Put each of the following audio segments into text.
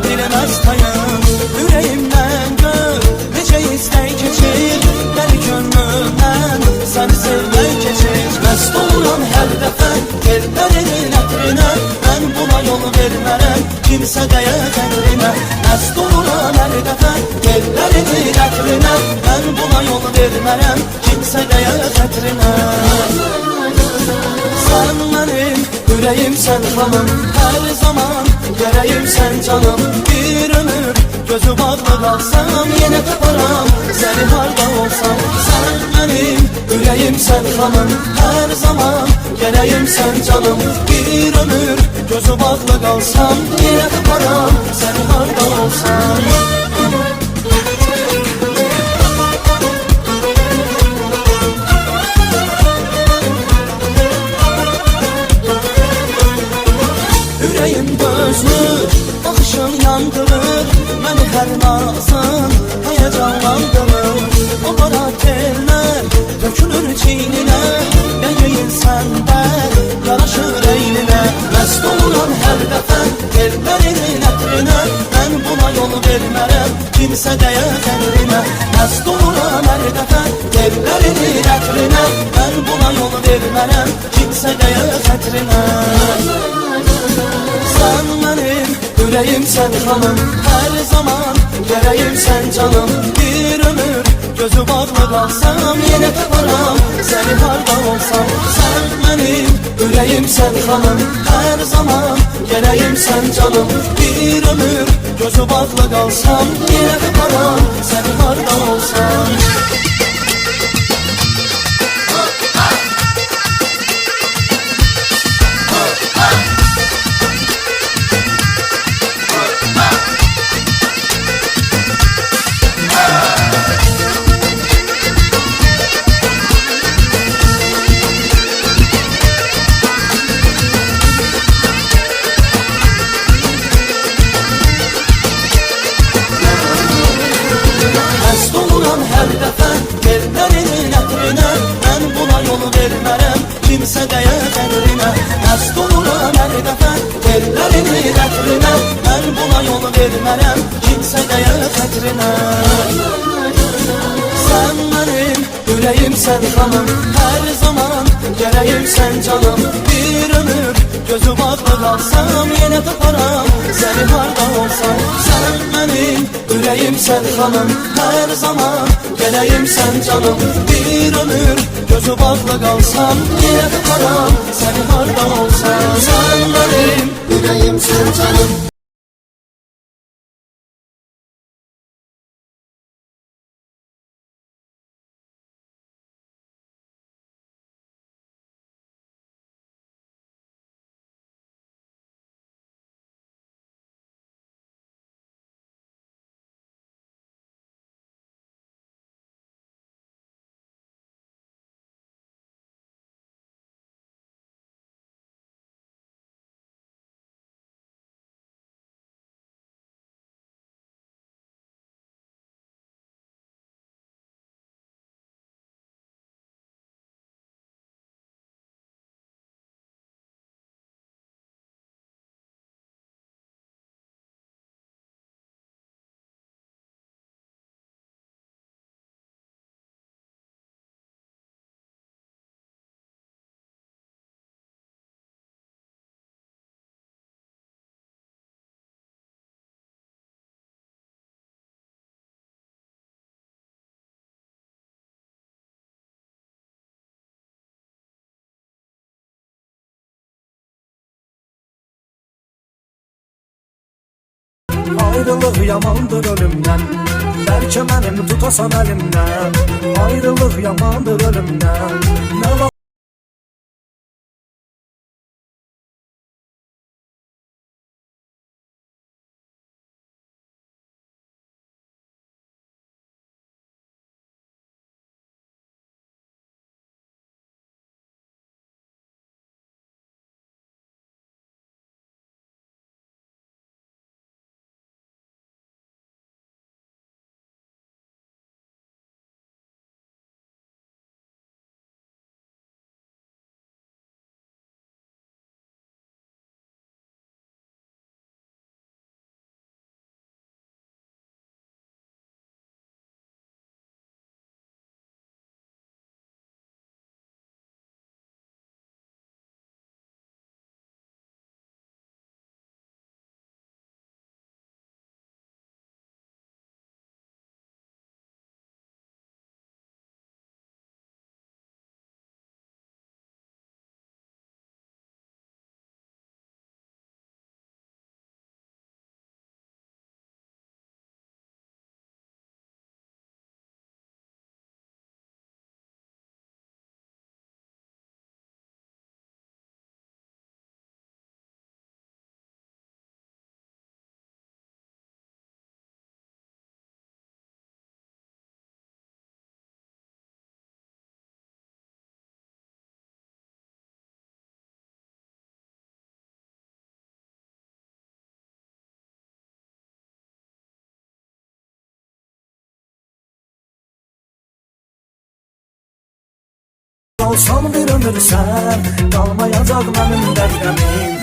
bilməz tayım. Ürəyimdən gör, necə istək keçir, dəli könlümdən səni sevmək keçir. Məst oluram hər dəfə ellərinin ətrinə, mən buna yol vermərəm kimsə dəyə tənrinə. Məst oluram hər dəfə ellərinin ətrinə, mən buna yol vermərəm kimsə dəyə tətrinə. Sən mənim ürəyimsən xanım, hər zaman gərəyimsən canım. Bir ömür gözü bağlı qalsam, yenə taparam səni harda olsam. Sən mənim ürəyimsən xanım, hər zaman gərəyimsən canım. Bir ömür gözü bağlı qalsam, yenə taparam səni harda olsam. Ürəyim gözlür, baxışın yandırır, məni hər nazın həyəcanlandırır. O qara tellər tökülür çiyninə, dəyin səndə yaraşır eyninə. Məst oluram hər dəfə ellərinin ətrinə, mən buna yol vermərəm kimsə dəyə tənrinə. Məst oluram hər dəfə ellərinin ətrinə, mən buna yol vermərəm kimsə dəyə tətrinə. Sən mənim ürəyimsən xanım, hər zaman gərəyimsən canım. Bir ömür gözü bağlı qalsam, yenə taparam səni harda olsam. Sən mənim ürəyimsən xanım, hər zaman gərəyimsən canım. Bir ömür gözü bağlı qalsam, yenə taparam səni harda olsam. Hər dəfə ellərinin ətrinə, mən buna yol vermərəm kimsə dəyə tənrinə. Məst oluram hər dəfə ellərinin ətrinə, mən buna yol vermərəm kimsə dəyə tətrinə. Sən mənim ürəyimsən xanım, hər zaman gərəyimsən canım. Bir ömür gözü bağlı qalsam, yenə taparam səni harda olsam. Sən mənim ürəyimsən xanım, hər zaman gərəyimsən canım. Bir ömür gözü bağlı qalsam, yenə taparam səni harda olsam. Sən mənim ürəyimsən canım. Ayrılıq yamandır ölümdən, bəlkə mənim tutasan əlimdən. Ayrılıq yamandır ölümdən, nə var olsan bir ömür sən, qalmayacaq mənim dəhrəmim.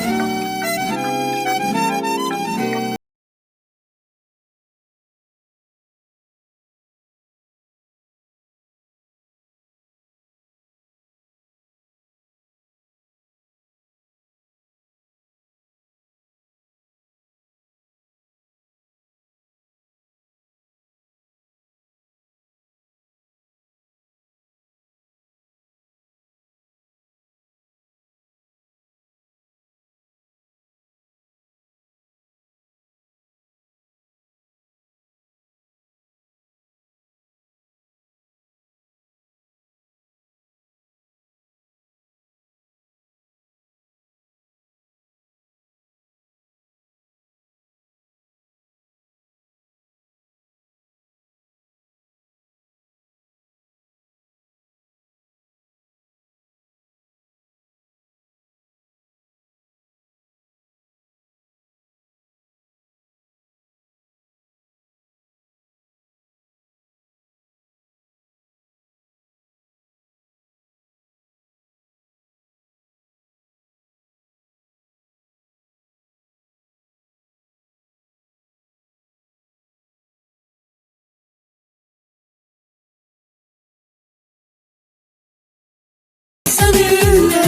Seninle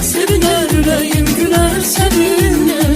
seviner yüreğim, güler seninle.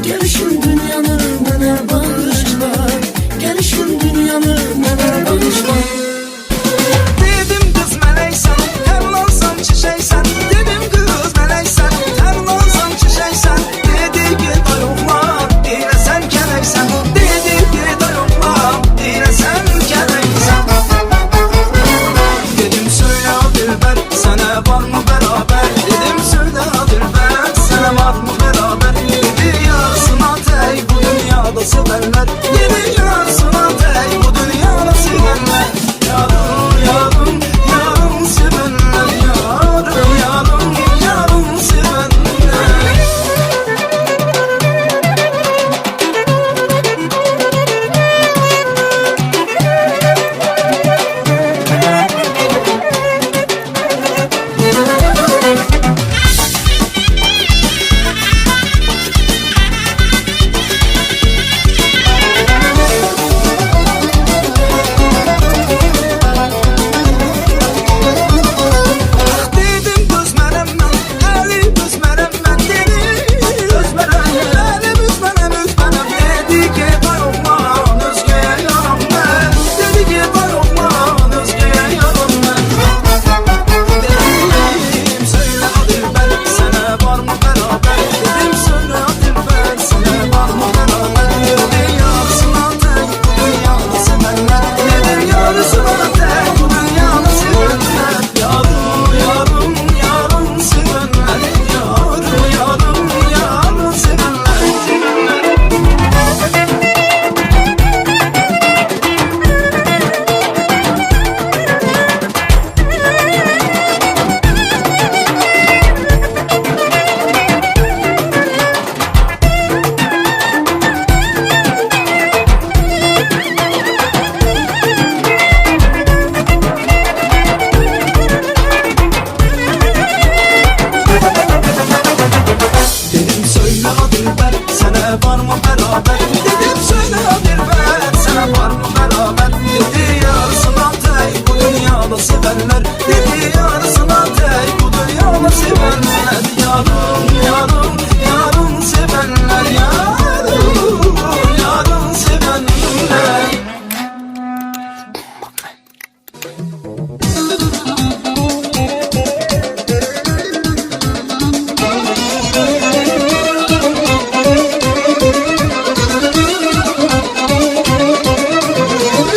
Gelişim dünyanı neler bağışlar, gelişim dünyanı neler bağışlar. Dedim kız meleksen, terlansan çiçeksen. Dedim kız meleksen, terlansan çiçeksen. Dedi ki dayokla, dile sen keleksen. Dedi ki dayokla, dile sen keleksen. Dedim söyle dilber, sana var mı beraber? Dedim söyle dilber, sana var mı beraber? Dedi yarsın atey bu dünyada severler. Dedi yarsın atey bu dünyada severler. severler. Dedi yarısına tek bu dünyada severler. Yarım yarım yarım sevenler, yarım yarım sevenler.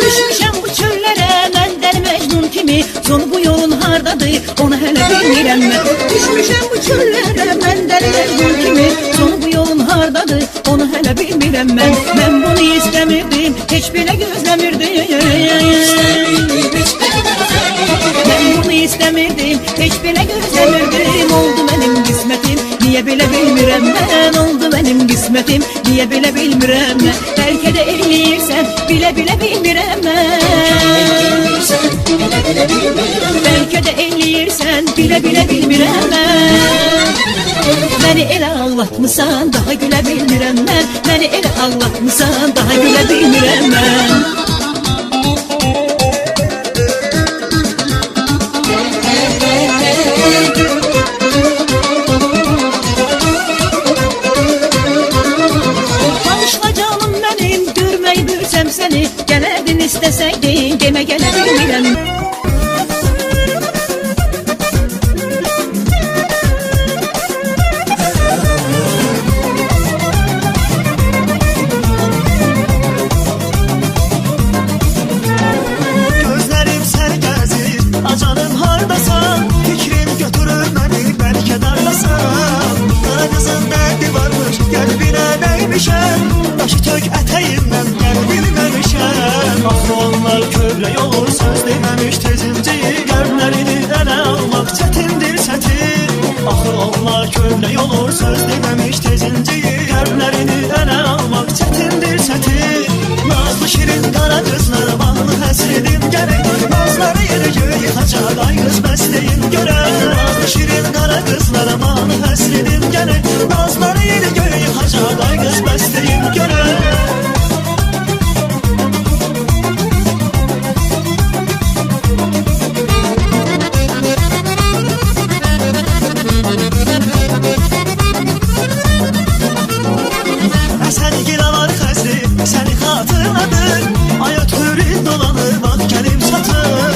Düşmüşəm bu çöllere mən dəli Məcnun kimi. Sonu bu yolun hardadır onu hələ bilmirəm mən. Düşmüşəm bu çöllere mən dəli Məcnun kimi. Sonu bu yolun hardadır onu hələ bilmirəm mən. Mən bunu istəmirdim, heç belə gözləmirdim. Mən bunu istəmirdim, heç belə gözləmirdim. Oldu mənim qismətim, niyə belə bilmirəm mən. Oldu mənim qismətim, niyə belə bilmirəm mən. Bəlkə də eləyirsən, bilə-bilə bilmirəm mən. Bəlkə də eləyirsən, bilə-bilə bilmirəm mən. Məni elə ağlatmısan, daha gülə bilmirəm mən. Məni elə ağlatmısan, daha gülə bilmirəm mən. Bağışla canım mənim, görmək bilsəm səni. Gələrdin istəsəydin, demə gələ bilmirəm. Gözlerim seni gezir, acanım hardasan. Fikrim götürür beni, belki darlasan. Kara kızın derdi varmış, kalbine neymişem. Başı tök eteğimden, gel bilmemişem. Ahı onlar kövrək olur, söz dememiş tezimci. Kalplerini ele almak çetindir çetin. Ahı onlar kövrək olur, söz dememiş tezimci. Kalplerini ele almak çetindir çetin. Nazlı şirin kara kızlara bağlı həsredim gerek. Nazları yeri göğü yıkacak ay kız besleyin göre. Nazlı şirin kara kızlara bağlı həsredim gerek. Nazları yeri göğü yıkacak ay kız besleyin göre. Seni var xəzri, səni xatırladır. Ay ötürün dolanır, bak gəlim çatır.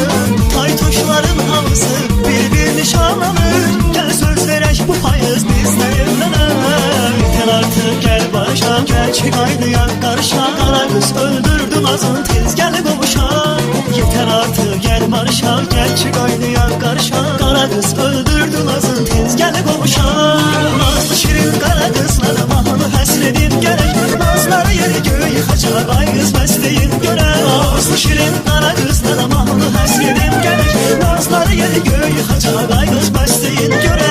Tay tuşların hamısı bir nişanlanır. Gəl söz verək bu payız bizlə evlənər. Yeter artık gəl barışaq, gəl ki qaynayan qarışaq. Qara qız öldürdün azın, tez gəl qovuşaq. Yeter artık gəl barışaq, gəl ki qaynayan qarışaq. Qara qız öldürdün azın, tez gəl qovuşaq. Nazlı şirin qara qızlara mahnı həsredim gerek. Nazları yeri göğü yıkacak ay kız besleyin göre. Nazlı şirin kara kızlara mahnı həsredim gerek. Nazları yeri göğü yıkacak ay kız besleyin göre.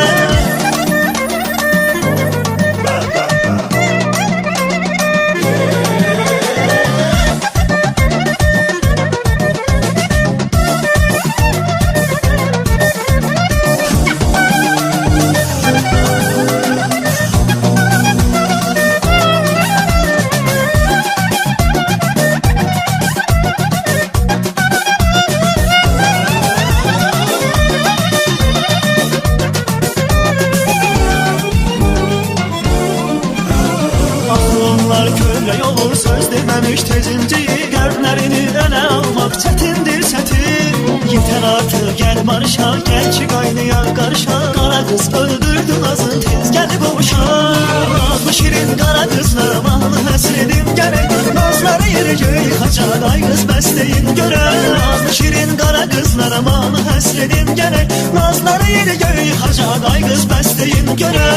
Onlar kövrək olur, söz deməmiş tezimci. Qəlblərini ələ almaq çətindir çətin. Yeter artık gəl barışaq, gəl ki qaynayan qarışaq. Qara qız öldürdü nazın, tez gəl qovuşaq. Nazlı şirin qara qızlara mahnı həsredim gerek. Nazları yeri göğü yıkacak ay kız besleyin göre. Nazlı şirin qara qızlara mahnı həsredim gerek. Nazları yeri göğü yıkacak ay kız besleyin göre.